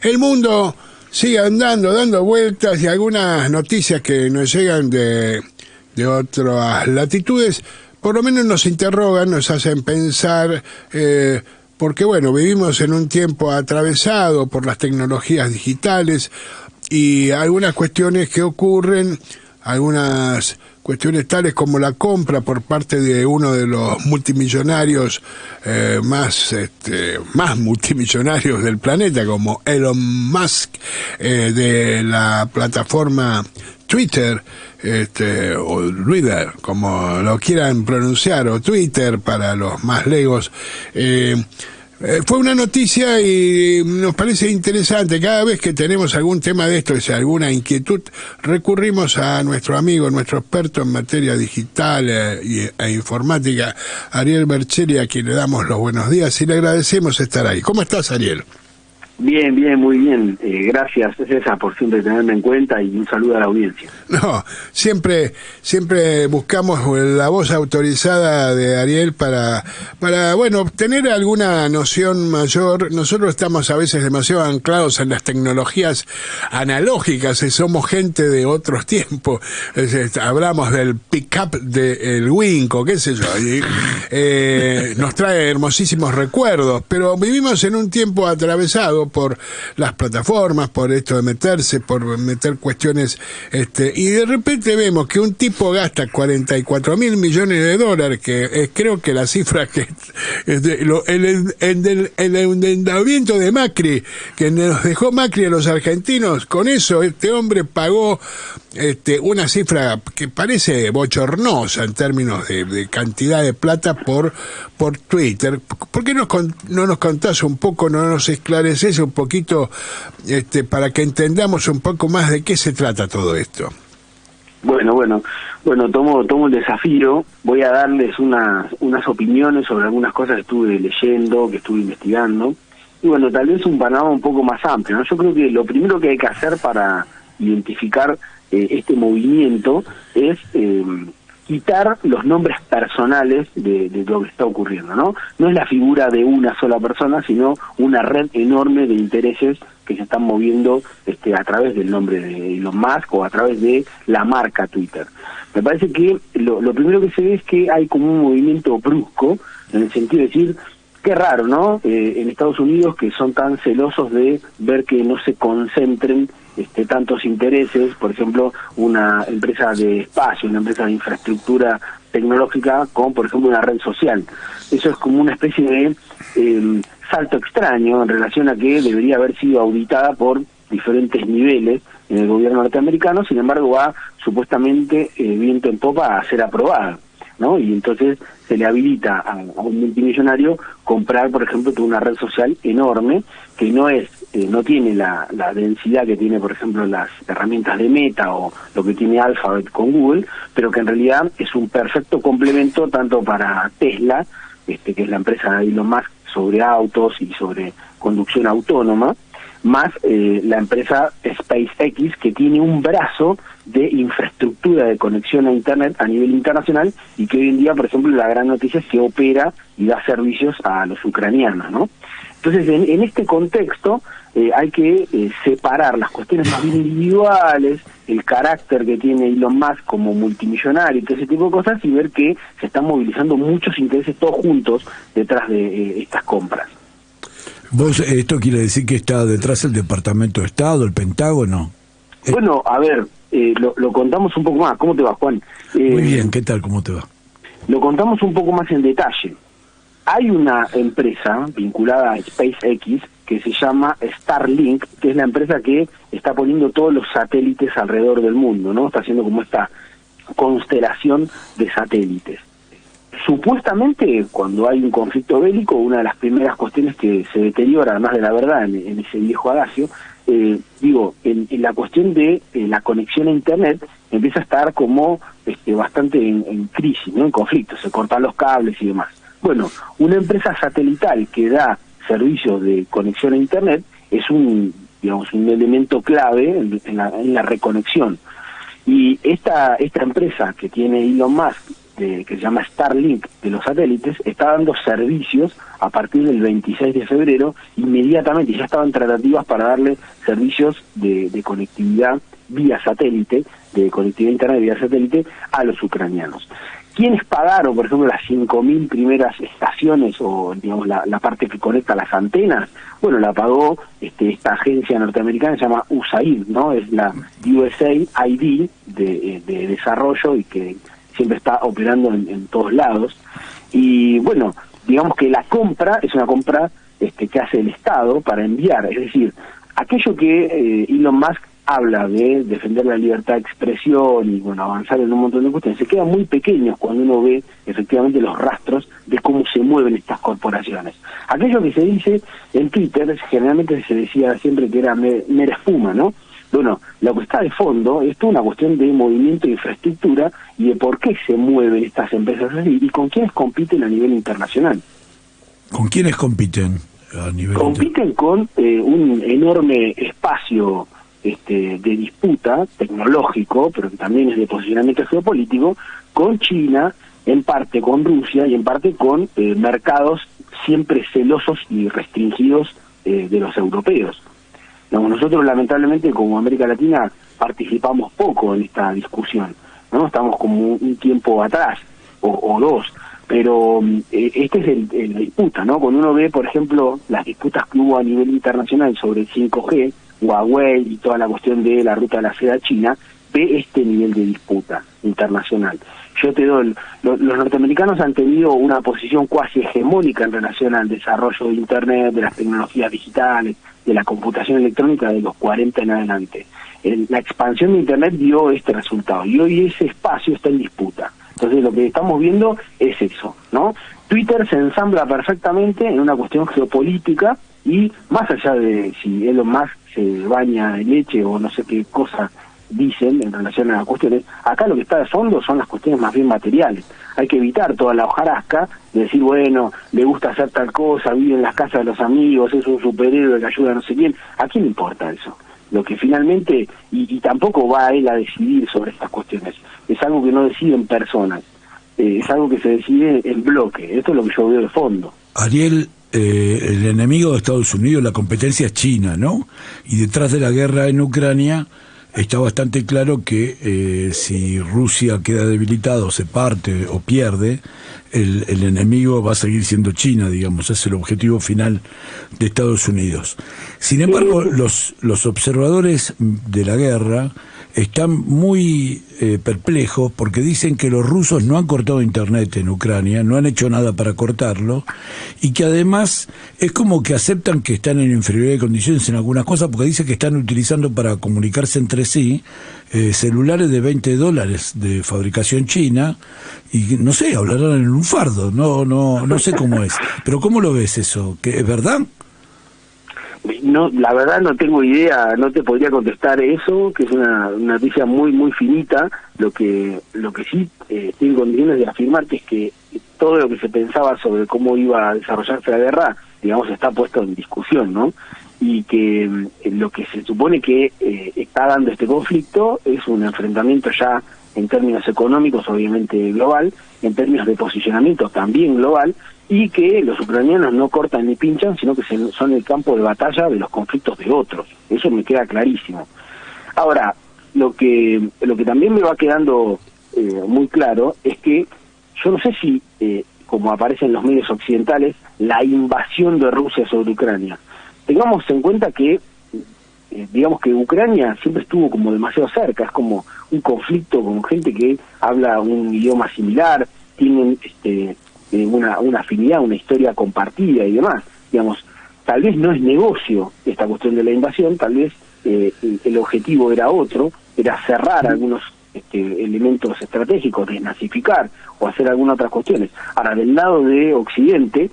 el mundo sigue andando, dando vueltas, y algunas noticias que nos llegan de otras latitudes, por lo menos nos interrogan, nos hacen pensar, porque bueno, vivimos en un tiempo atravesado por las tecnologías digitales y algunas cuestiones que ocurren, algunas cuestiones tales como la compra por parte de uno de los multimillonarios más multimillonarios del planeta, como Elon Musk, de la plataforma Twitter, o Twitter, como lo quieran pronunciar, o Twitter para los más legos. Fue una noticia y nos parece interesante. Cada vez que tenemos algún tema de esto, alguna inquietud, recurrimos a nuestro amigo, nuestro experto en materia digital e informática, Ariel Bercheri, a quien le damos los buenos días y le agradecemos estar ahí. ¿Cómo estás, Ariel? Bien, muy bien. Gracias, César, por siempre tenerme en cuenta, y un saludo a la audiencia. No, siempre buscamos la voz autorizada de Ariel para bueno, tener alguna noción mayor. Nosotros estamos a veces demasiado anclados en las tecnologías analógicas, y somos gente de otros tiempos. Hablamos del pick-up del Winco, qué sé yo, y, nos trae hermosísimos recuerdos, pero vivimos en un tiempo atravesado por las plataformas, por esto de por meter cuestiones, y de repente vemos que un tipo gasta 44 mil millones de dólares, que creo que la cifra que el endeudamiento de Macri, que nos dejó Macri a los argentinos, con eso este hombre pagó una cifra que parece bochornosa en términos de cantidad de plata por Twitter. ¿Por qué no nos contás un poco, no nos esclareces un poquito, para que entendamos un poco más de qué se trata todo esto? Bueno, tomo el desafío. Voy a darles unas opiniones sobre algunas cosas que estuve leyendo, que estuve investigando, y bueno, tal vez un panorama un poco más amplio, ¿no? Yo creo que lo primero que hay que hacer para identificar este movimiento es quitar los nombres personales de lo que está ocurriendo, ¿no? No es la figura de una sola persona, sino una red enorme de intereses que se están moviendo a través del nombre de Elon Musk o a través de la marca Twitter. Me parece que lo primero que se ve es que hay como un movimiento brusco, en el sentido de decir, qué raro, ¿no? En Estados Unidos, que son tan celosos de ver que no se concentren tantos intereses, por ejemplo, una empresa de espacio, una empresa de infraestructura tecnológica, con, por ejemplo, una red social. Eso es como una especie de salto extraño en relación a que debería haber sido auditada por diferentes niveles en el gobierno norteamericano. Sin embargo, va supuestamente viento en popa a ser aprobada, ¿no? Y entonces se le habilita a un multimillonario comprar, por ejemplo, toda una red social enorme, que no tiene la densidad que tiene, por ejemplo, las herramientas de Meta o lo que tiene Alphabet con Google, pero que en realidad es un perfecto complemento tanto para Tesla, que es la empresa de Elon Musk sobre autos y sobre conducción autónoma, más la empresa SpaceX, que tiene un brazo de infraestructura de conexión a Internet a nivel internacional, y que hoy en día, por ejemplo, la gran noticia es que opera y da servicios a los ucranianos, ¿no? Entonces, en este contexto, hay que separar las cuestiones más individuales, el carácter que tiene Elon Musk como multimillonario y todo ese tipo de cosas, y ver que se están movilizando muchos intereses todos juntos detrás de estas compras. ¿Vos esto quiere decir que está detrás el Departamento de Estado, el Pentágono? Bueno, a ver, lo contamos un poco más. ¿Cómo te va, Juan? Muy bien, ¿qué tal? ¿Cómo te va? Lo contamos un poco más en detalle. Hay una empresa vinculada a SpaceX que se llama Starlink, que es la empresa que está poniendo todos los satélites alrededor del mundo, ¿no? Está haciendo como esta constelación de satélites. Supuestamente, cuando hay un conflicto bélico, una de las primeras cuestiones que se deteriora, además de la verdad, en ese viejo adagio, en la cuestión de la conexión a Internet, empieza a estar como bastante en crisis, ¿no? En conflicto, se cortan los cables y demás. Bueno, una empresa satelital que da servicios de conexión a Internet es un elemento clave en la reconexión. Y esta empresa que tiene Elon Musk que se llama Starlink de los satélites, está dando servicios a partir del 26 de febrero, inmediatamente, ya estaban tratativas para darle servicios de conectividad vía satélite, de conectividad internet vía satélite, a los ucranianos. ¿Quiénes pagaron, por ejemplo, las 5.000 primeras estaciones o, digamos, la parte que conecta las antenas? Bueno, la pagó esta agencia norteamericana, se llama USAID, ¿no? Es la USAID de desarrollo y que siempre está operando en todos lados. Y bueno, digamos que la compra es una compra que hace el Estado para enviar, es decir, aquello que Elon Musk habla de defender la libertad de expresión y bueno, avanzar en un montón de cuestiones, se quedan muy pequeños cuando uno ve efectivamente los rastros de cómo se mueven estas corporaciones. Aquello que se dice en Twitter, generalmente se decía siempre que era mera espuma, ¿no? Bueno, lo que está de fondo es toda una cuestión de movimiento de infraestructura y de por qué se mueven estas empresas así y con quiénes compiten a nivel internacional. ¿Con quiénes compiten a nivel Compiten con un enorme espacio de disputa tecnológico, pero que también es de posicionamiento geopolítico, con China, en parte con Rusia y en parte con mercados siempre celosos y restringidos de los europeos. Nosotros lamentablemente como América Latina participamos poco en esta discusión, ¿no? Estamos como un tiempo atrás o dos, pero este es la disputa, ¿no? Cuando uno ve, por ejemplo, las disputas que hubo a nivel internacional sobre el 5G, Huawei y toda la cuestión de la ruta de la seda china, ve este nivel de disputa internacional. Yo te doy, los norteamericanos han tenido una posición cuasi hegemónica en relación al desarrollo de Internet, de las tecnologías digitales, de la computación electrónica de los 40 en adelante. La expansión de Internet dio este resultado y hoy ese espacio está en disputa. Entonces lo que estamos viendo es eso, ¿no? Twitter se ensambla perfectamente en una cuestión geopolítica y más allá de si Elon Musk se baña en leche o no sé qué cosa dicen en relación a las cuestiones, acá lo que está de fondo son las cuestiones más bien materiales. Hay que evitar toda la hojarasca de decir, bueno, le gusta hacer tal cosa, vive en las casas de los amigos, es un superhéroe que ayuda a no sé quién. ¿A quién le importa eso? Lo que finalmente, y tampoco va él a decidir sobre estas cuestiones, es algo que no deciden personas, es algo que se decide en bloque. Esto es lo que yo veo de fondo. Ariel, el enemigo de Estados Unidos, la competencia es China, ¿no? Y detrás de la guerra en Ucrania está bastante claro que si Rusia queda debilitado, se parte o pierde, el enemigo va a seguir siendo China, digamos, es el objetivo final de Estados Unidos. Sin embargo, los observadores de la guerra están muy perplejos porque dicen que los rusos no han cortado internet en Ucrania, no han hecho nada para cortarlo, y que además es como que aceptan que están en inferioridad de condiciones en algunas cosas, porque dicen que están utilizando para comunicarse entre sí celulares de $20 de fabricación china, y no sé, hablarán en un fardo, no sé cómo es. Pero ¿cómo lo ves eso? ¿Que es verdad? No, la verdad no tengo idea, no te podría contestar eso, que es una noticia muy muy finita. Lo que sí estoy en condiciones de afirmarte es que todo lo que se pensaba sobre cómo iba a desarrollarse la guerra, digamos, está puesto en discusión, ¿no? Y que lo que se supone que está dando este conflicto es un enfrentamiento ya en términos económicos, obviamente global, en términos de posicionamiento también global, y que los ucranianos no cortan ni pinchan, sino que son el campo de batalla de los conflictos de otros. Eso me queda clarísimo. Ahora, lo que también me va quedando muy claro es que yo no sé si, como aparece en los medios occidentales, la invasión de Rusia sobre Ucrania. Tengamos en cuenta que, digamos que Ucrania siempre estuvo como demasiado cerca, es como un conflicto con gente que habla un idioma similar, tienen una afinidad, una historia compartida y demás. Digamos, tal vez no es negocio esta cuestión de la invasión, tal vez el objetivo era otro, era cerrar algunos elementos estratégicos, desnazificar o hacer algunas otras cuestiones. Ahora, del lado de Occidente,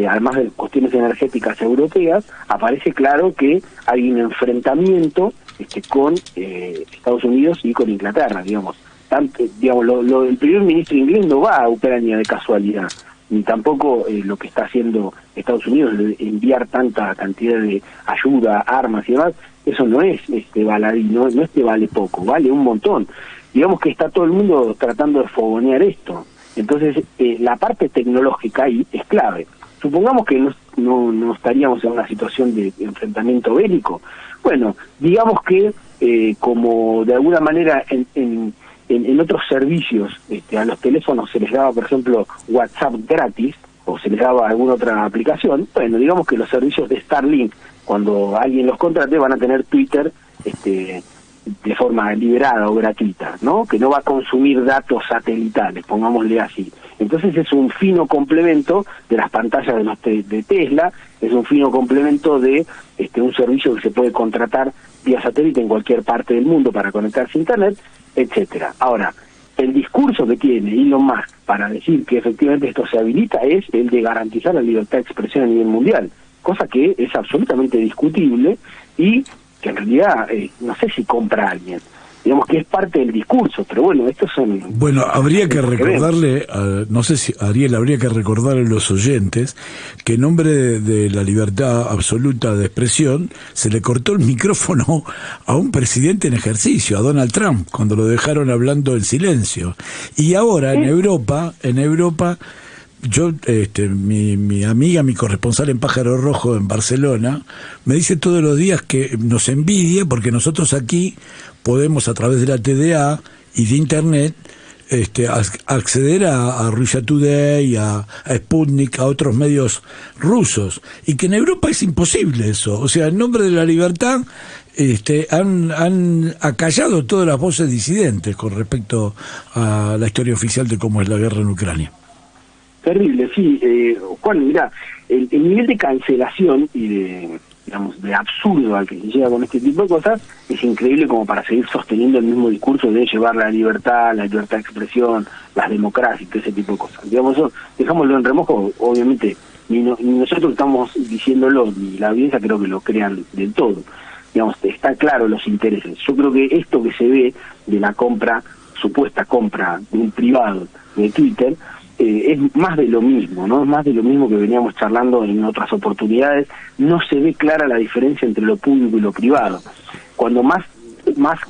además de cuestiones energéticas europeas, aparece claro que hay un enfrentamiento con Estados Unidos y con Inglaterra, digamos. El primer ministro inglés no va a Ucrania de casualidad, ni tampoco lo que está haciendo Estados Unidos de enviar tanta cantidad de ayuda, armas y demás. Eso no es baladí, no es que vale poco, vale un montón. Digamos que está todo el mundo tratando de fogonear esto, Entonces, la parte tecnológica ahí es clave. Supongamos que no estaríamos en una situación de enfrentamiento bélico. Bueno, digamos que como de alguna manera en otros servicios a los teléfonos se les daba, por ejemplo, WhatsApp gratis, o se les daba alguna otra aplicación, bueno, digamos que los servicios de Starlink, cuando alguien los contrate, van a tener Twitter de forma liberada o gratuita, ¿no? Que no va a consumir datos satelitales, pongámosle así. Entonces es un fino complemento de las pantallas de Tesla, es un fino complemento de un servicio que se puede contratar vía satélite en cualquier parte del mundo para conectarse a Internet, etcétera. Ahora, el discurso que tiene Elon Musk para decir que efectivamente esto se habilita es el de garantizar la libertad de expresión a nivel mundial, cosa que es absolutamente discutible y que en realidad no sé si compra a alguien. Digamos que es parte del discurso, pero bueno, estos son... Bueno, habría que recordarle, no sé si, Ariel, habría que recordarle a los oyentes que en nombre de la libertad absoluta de expresión se le cortó el micrófono a un presidente en ejercicio, a Donald Trump, cuando lo dejaron hablando en silencio. Y ahora en Europa, yo, mi amiga, mi corresponsal en Pájaro Rojo en Barcelona, me dice todos los días que nos envidia porque nosotros aquí podemos a través de la TDA y de Internet acceder a Russia Today, a Sputnik, a otros medios rusos, y que en Europa es imposible eso. O sea, en nombre de la libertad han acallado todas las voces disidentes con respecto a la historia oficial de cómo es la guerra en Ucrania. Terrible, sí. Juan, mirá, el nivel de cancelación y de absurdo al que se llega con este tipo de cosas es increíble como para seguir sosteniendo el mismo discurso de llevar la libertad de expresión, las democracias y todo ese tipo de cosas. Digamos, eso, dejámoslo en remojo, obviamente, ni nosotros estamos diciéndolo, ni la audiencia creo que lo crean del todo. Digamos, está claro los intereses. Yo creo que esto que se ve de la supuesta compra de un privado de Twitter, es más de lo mismo, ¿no? Es más de lo mismo que veníamos charlando en otras oportunidades. No se ve clara la diferencia entre lo público y lo privado. Cuando más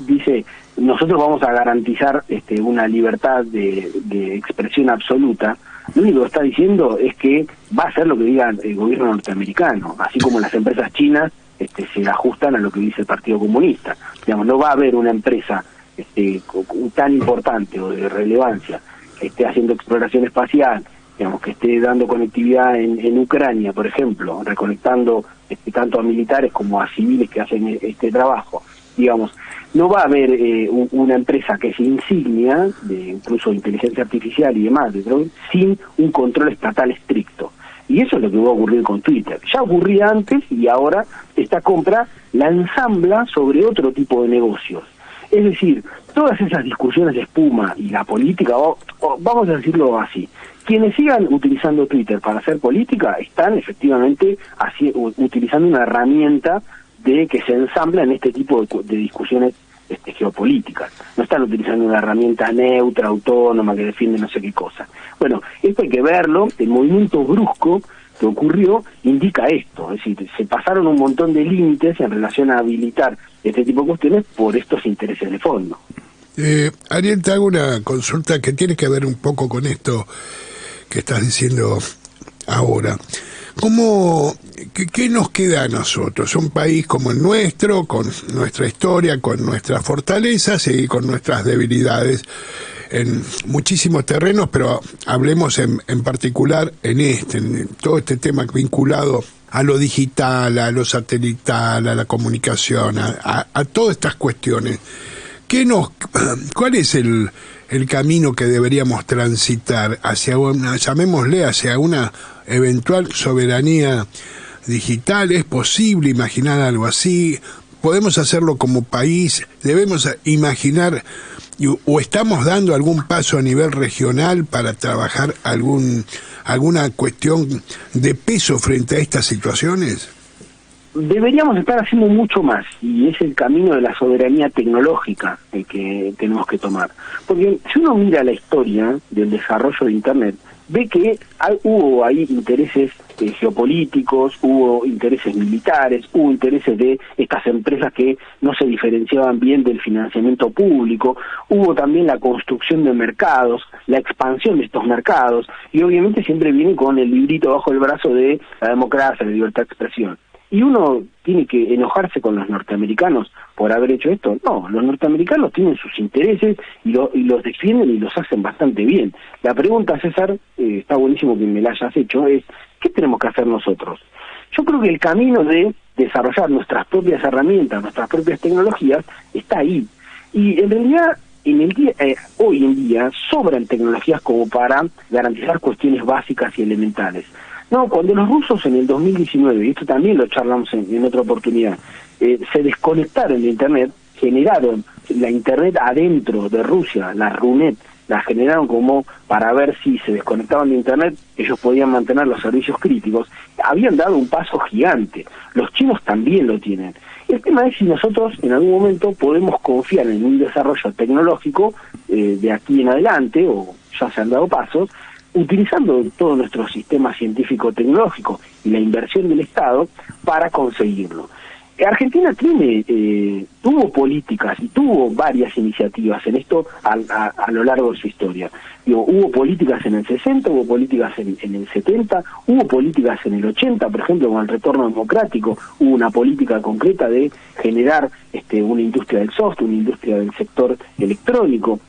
dice, nosotros vamos a garantizar una libertad de expresión absoluta, lo único que está diciendo es que va a hacer lo que diga el gobierno norteamericano, así como las empresas chinas se ajustan a lo que dice el Partido Comunista. Digamos, no va a haber una empresa tan importante o de relevancia que esté haciendo exploración espacial, digamos, que esté dando conectividad en Ucrania, por ejemplo, reconectando tanto a militares como a civiles que hacen este trabajo. Digamos, no va a haber una empresa que se insignia de incluso inteligencia artificial y demás, sin un control estatal estricto. Y eso es lo que va a ocurrir con Twitter. Ya ocurría antes y ahora esta compra la ensambla sobre otro tipo de negocios. Es decir, todas esas discusiones de espuma y la política, vamos a decirlo así, quienes sigan utilizando Twitter para hacer política están efectivamente utilizando una herramienta que se ensambla en este tipo de discusiones geopolíticas. No están utilizando una herramienta neutra, autónoma, que defiende no sé qué cosa. Bueno, esto hay que verlo, el movimiento brusco que ocurrió indica esto, es decir, se pasaron un montón de límites en relación a habilitar este tipo de cuestiones por estos intereses de fondo. Ariel, te hago una consulta que tiene que ver un poco con esto que estás diciendo ahora. ¿Qué nos queda a nosotros? Un país como el nuestro, con nuestra historia, con nuestras fortalezas y con nuestras debilidades en muchísimos terrenos, pero hablemos en particular en todo este tema vinculado a lo digital, a lo satelital, a la comunicación, a todas estas cuestiones. ¿Cuál es el camino que deberíamos transitar hacia hacia una eventual soberanía digital? ¿Es posible imaginar algo así? ¿Podemos hacerlo como país? ¿Debemos imaginar o estamos dando algún paso a nivel regional para trabajar alguna cuestión de peso frente a estas situaciones? Deberíamos estar haciendo mucho más, y es el camino de la soberanía tecnológica el que tenemos que tomar. Porque si uno mira la historia del desarrollo de Internet, ve que hubo ahí intereses geopolíticos, hubo intereses militares, hubo intereses de estas empresas que no se diferenciaban bien del financiamiento público, hubo también la construcción de mercados, la expansión de estos mercados, y obviamente siempre viene con el librito bajo el brazo de la democracia, la libertad de expresión. ¿Y uno tiene que enojarse con los norteamericanos por haber hecho esto? No, los norteamericanos tienen sus intereses y los defienden y los hacen bastante bien. La pregunta, César, está buenísimo que me la hayas hecho, es ¿qué tenemos que hacer nosotros? Yo creo que el camino de desarrollar nuestras propias herramientas, nuestras propias tecnologías, está ahí. Y en realidad, hoy en día, sobran tecnologías como para garantizar cuestiones básicas y elementales. No, cuando los rusos en el 2019, y esto también lo charlamos en otra oportunidad, se desconectaron de Internet, generaron la Internet adentro de Rusia, la RUNET, la generaron como para ver si se desconectaban de Internet, ellos podían mantener los servicios críticos, habían dado un paso gigante, los chinos también lo tienen. El tema es si nosotros en algún momento podemos confiar en un desarrollo tecnológico de aquí en adelante, o ya se han dado pasos, utilizando todo nuestro sistema científico-tecnológico y la inversión del Estado para conseguirlo. Argentina tuvo políticas y tuvo varias iniciativas en esto a lo largo de su historia. Hubo políticas en el 60, hubo políticas en el 70, hubo políticas en el 80, por ejemplo, con el retorno democrático, hubo una política concreta de generar una industria del software, una industria del sector electrónico,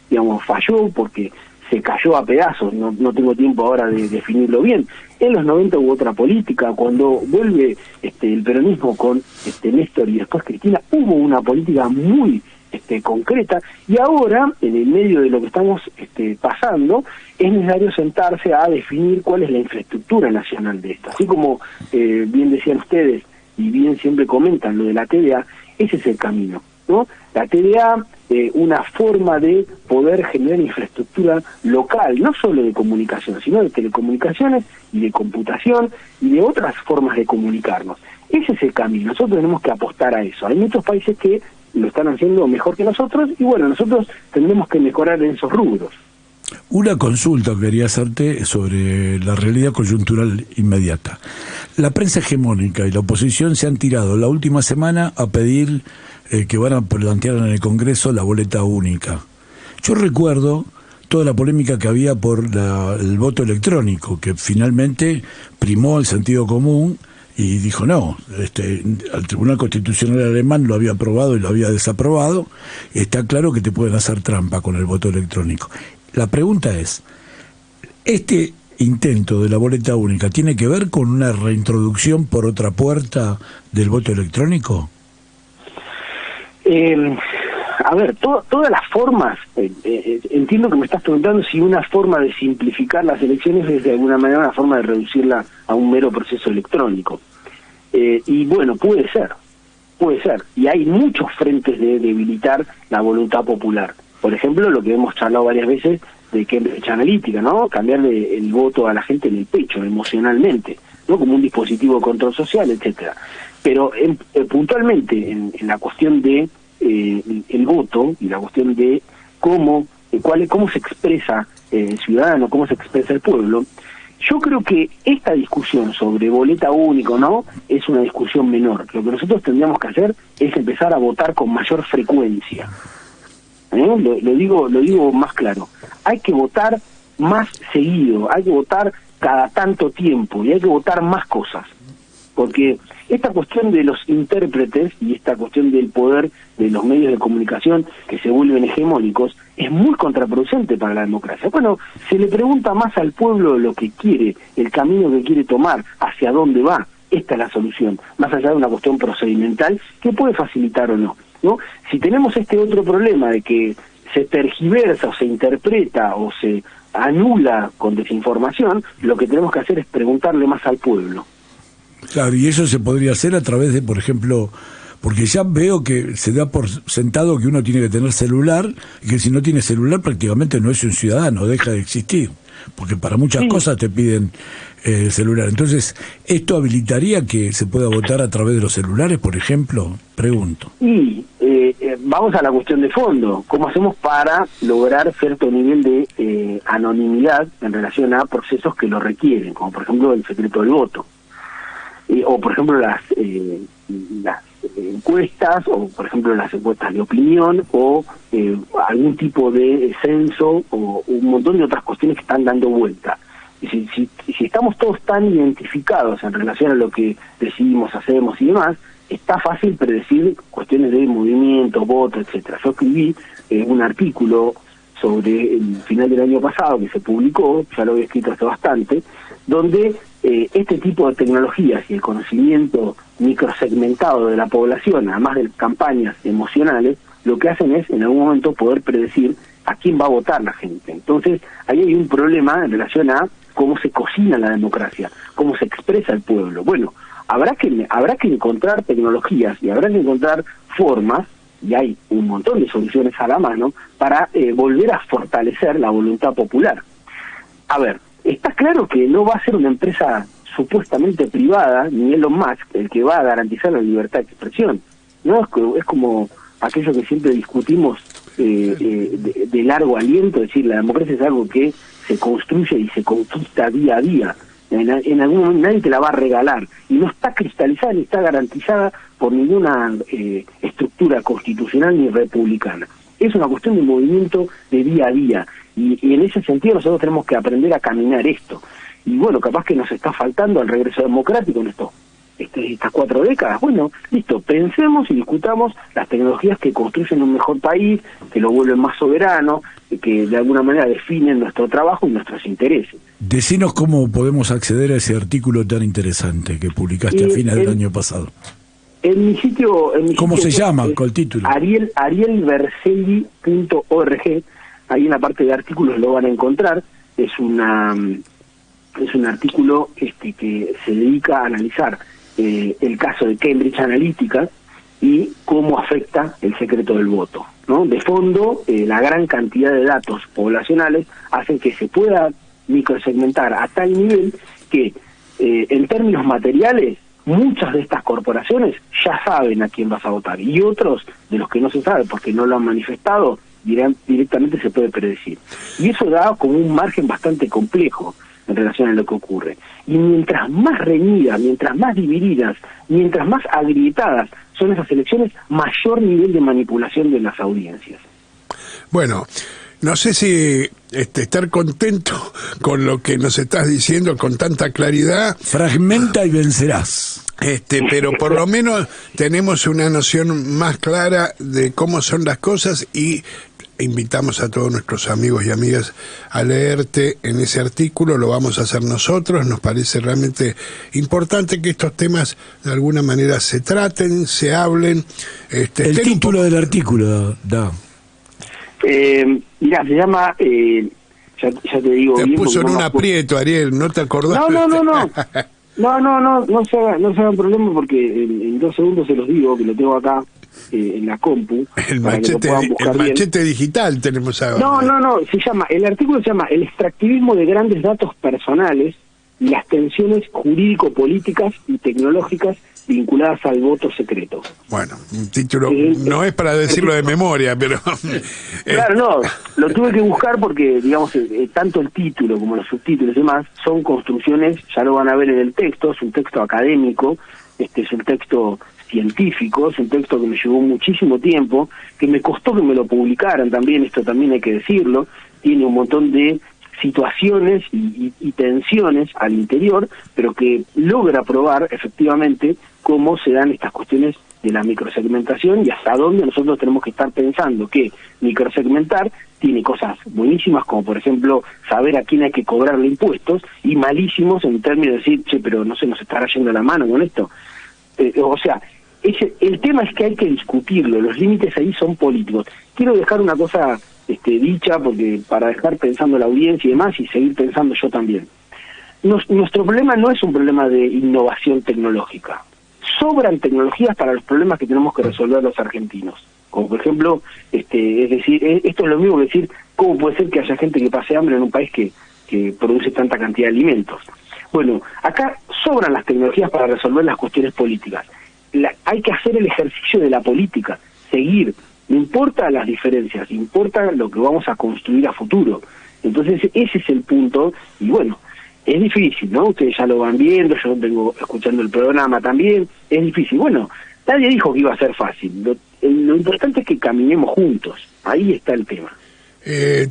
falló porque se cayó a pedazos, no tengo tiempo ahora de definirlo bien. En los 90 hubo otra política, cuando vuelve el peronismo con Néstor y después Cristina, hubo una política muy concreta, y ahora, en el medio de lo que estamos pasando, es necesario sentarse a definir cuál es la infraestructura nacional de esto. Así como bien decían ustedes, y bien siempre comentan lo de la TVA, ese es el camino, ¿no? La TVA, una forma de poder generar infraestructura local, no solo de comunicación, sino de telecomunicaciones y de computación y de otras formas de comunicarnos. Ese es el camino, nosotros tenemos que apostar a eso. Hay muchos países que lo están haciendo mejor que nosotros y bueno, nosotros tendremos que mejorar en esos rubros. Una consulta quería hacerte sobre la realidad coyuntural inmediata. La prensa hegemónica y la oposición se han tirado la última semana a pedir que van a plantear en el Congreso la boleta única. Yo recuerdo toda la polémica que había por el voto electrónico, que finalmente primó el sentido común y dijo no, el Tribunal Constitucional alemán lo había aprobado y lo había desaprobado, y está claro que te pueden hacer trampa con el voto electrónico. La pregunta es, ¿este intento de la boleta única tiene que ver con una reintroducción por otra puerta del voto electrónico? A ver, todas las formas, entiendo que me estás preguntando si una forma de simplificar las elecciones es de alguna manera una forma de reducirla a un mero proceso electrónico. Y bueno, puede ser, y hay muchos frentes de debilitar la voluntad popular. Por ejemplo, lo que hemos charlado varias veces de Cambridge Analytica, ¿no? Cambiarle el voto a la gente en el pecho, emocionalmente, ¿no? Como un dispositivo de control social, etcétera. Pero puntualmente en la cuestión de el voto y la cuestión de cómo se expresa el ciudadano, cómo se expresa el pueblo, yo creo que esta discusión sobre boleta única, ¿no?, es una discusión menor. Lo que nosotros tendríamos que hacer es empezar a votar con mayor frecuencia. Lo digo más claro. Hay que votar más seguido, hay que votar cada tanto tiempo y hay que votar más cosas. Porque esta cuestión de los intérpretes y esta cuestión del poder de los medios de comunicación que se vuelven hegemónicos es muy contraproducente para la democracia. Bueno, se le pregunta más al pueblo lo que quiere, el camino que quiere tomar, hacia dónde va. Esta es la solución, más allá de una cuestión procedimental que puede facilitar o no, ¿no? Si tenemos este otro problema de que se tergiversa o se interpreta o se anula con desinformación, lo que tenemos que hacer es preguntarle más al pueblo. Claro, y eso se podría hacer a través de, por ejemplo, porque ya veo que se da por sentado que uno tiene que tener celular, y que si no tiene celular prácticamente no es un ciudadano, deja de existir. porque para muchas cosas te piden el celular. Entonces, ¿esto habilitaría que se pueda votar a través de los celulares, por ejemplo? Pregunto. Y vamos a la cuestión de fondo. ¿Cómo hacemos para lograr cierto nivel de anonimidad en relación a procesos que lo requieren, como por ejemplo el secreto del voto? O por ejemplo las encuestas, o por ejemplo las encuestas de opinión, o algún tipo de censo, o un montón de otras cuestiones que están dando vuelta. Y si estamos todos tan identificados en relación a lo que decidimos, hacemos y demás, está fácil predecir cuestiones de movimiento, voto, etcétera. Yo escribí un artículo sobre el final del año pasado que se publicó, ya lo había escrito hace bastante, donde este tipo de tecnologías y el conocimiento microsegmentado de la población, además de campañas emocionales, lo que hacen es en algún momento poder predecir a quién va a votar la gente. Entonces, ahí hay un problema en relación a cómo se cocina la democracia, cómo se expresa el pueblo. Bueno, habrá que encontrar tecnologías y habrá que encontrar formas, y hay un montón de soluciones a la mano, para volver a fortalecer la voluntad popular. A ver, está claro que no va a ser una empresa supuestamente privada, ni Elon Musk, el que va a garantizar la libertad de expresión. No es como aquello que siempre discutimos de largo aliento, es decir, la democracia es algo que se construye y se conquista día a día. En algún momento nadie te la va a regalar, y no está cristalizada ni está garantizada por ninguna estructura constitucional ni republicana. Es una cuestión de movimiento de día a día, y en ese sentido nosotros tenemos que aprender a caminar esto. Y bueno, capaz que nos está faltando el regreso democrático en estas 4 décadas. Bueno, listo, pensemos y discutamos las tecnologías que construyen un mejor país, que lo vuelven más soberano, que de alguna manera definen nuestro trabajo y nuestros intereses. Decinos cómo podemos acceder a ese artículo tan interesante que publicaste a fines del año pasado. En mi sitio... ¿Cómo se llama con el título? arielverselli.org. Ahí en la parte de artículos lo van a encontrar. Es un artículo que se dedica a analizar el caso de Cambridge Analytica y cómo afecta el secreto del voto, ¿no? De fondo, la gran cantidad de datos poblacionales hacen que se pueda microsegmentar a tal nivel que, en términos materiales, muchas de estas corporaciones ya saben a quién vas a votar, y otros de los que no se sabe porque no lo han manifestado, directamente se puede predecir. Y eso da como un margen bastante complejo en relación a lo que ocurre. Y mientras más reñidas, mientras más divididas, mientras más agrietadas son esas elecciones, mayor nivel de manipulación de las audiencias. Bueno, no sé si estar contento con lo que nos estás diciendo con tanta claridad. Fragmenta y vencerás. Pero por lo menos tenemos una noción más clara de cómo son las cosas, y invitamos a todos nuestros amigos y amigas a leerte en ese artículo. Lo vamos a hacer nosotros. Nos parece realmente importante que estos temas de alguna manera se traten, se hablen. El título del artículo, da. Mira, se llama... ya te digo. Te bien, puso en no un aprieto, Ariel, ¿no te acordás? No se hagan problema, porque en 2 segundos se los digo, que lo tengo acá en la compu. El machete digital tenemos ahora. El artículo se llama El extractivismo de grandes datos personales y las tensiones jurídico-políticas y tecnológicas vinculadas al voto secreto. Bueno, un título no es para decirlo de memoria, pero... Claro, no, lo tuve que buscar porque, digamos, tanto el título como los subtítulos y demás son construcciones, ya lo van a ver en el texto, es un texto académico, es un texto científico, es un texto que me llevó muchísimo tiempo, que me costó que me lo publicaran también, esto también hay que decirlo, tiene un montón de situaciones y tensiones al interior, pero que logra probar efectivamente cómo se dan estas cuestiones de la microsegmentación y hasta dónde nosotros tenemos que estar pensando que microsegmentar tiene cosas buenísimas, como por ejemplo saber a quién hay que cobrarle impuestos, y malísimos en términos de decir, che, pero no se nos estará yendo la mano con esto. O sea, el tema es que hay que discutirlo, los límites ahí son políticos. Quiero dejar una cosa dicha, porque para dejar pensando la audiencia y demás, y seguir pensando yo también. Nuestro problema no es un problema de innovación tecnológica. Sobran tecnologías para los problemas que tenemos que resolver los argentinos. como por ejemplo, es decir, esto es lo mismo que decir, ¿cómo puede ser que haya gente que pase hambre en un país que produce tanta cantidad de alimentos? Bueno, acá sobran las tecnologías para resolver las cuestiones políticas. Hay que hacer el ejercicio de la política, seguir, no importa las diferencias, importa lo que vamos a construir a futuro. Entonces ese es el punto, y bueno, es difícil, ¿no? Ustedes ya lo van viendo, yo vengo escuchando el programa también, es difícil. Bueno, nadie dijo que iba a ser fácil, lo importante es que caminemos juntos, ahí está el tema.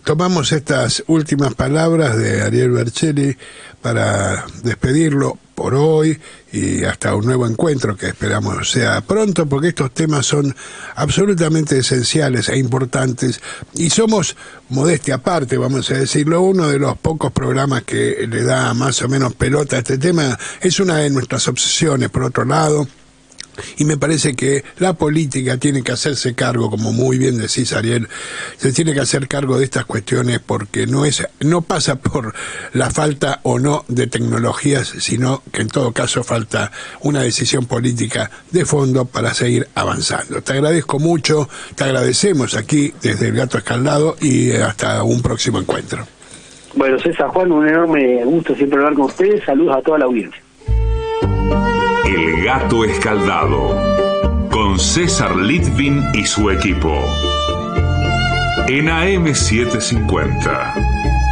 Tomamos estas últimas palabras de Ariel Berchelli para despedirlo por hoy y hasta un nuevo encuentro que esperamos sea pronto, porque estos temas son absolutamente esenciales e importantes y somos, modestia aparte, vamos a decirlo, uno de los pocos programas que le da más o menos pelota a este tema. Es una de nuestras obsesiones, por otro lado. Y me parece que la política tiene que hacerse cargo, como muy bien decís, Ariel, se tiene que hacer cargo de estas cuestiones porque no pasa por la falta o no de tecnologías, sino que en todo caso falta una decisión política de fondo para seguir avanzando. Te agradezco mucho, te agradecemos aquí desde El Gato Escaldado y hasta un próximo encuentro. Bueno, César, Juan, un enorme gusto siempre hablar con ustedes, saludos a toda la audiencia. El Gato Escaldado, con César Litvin y su equipo, en AM750.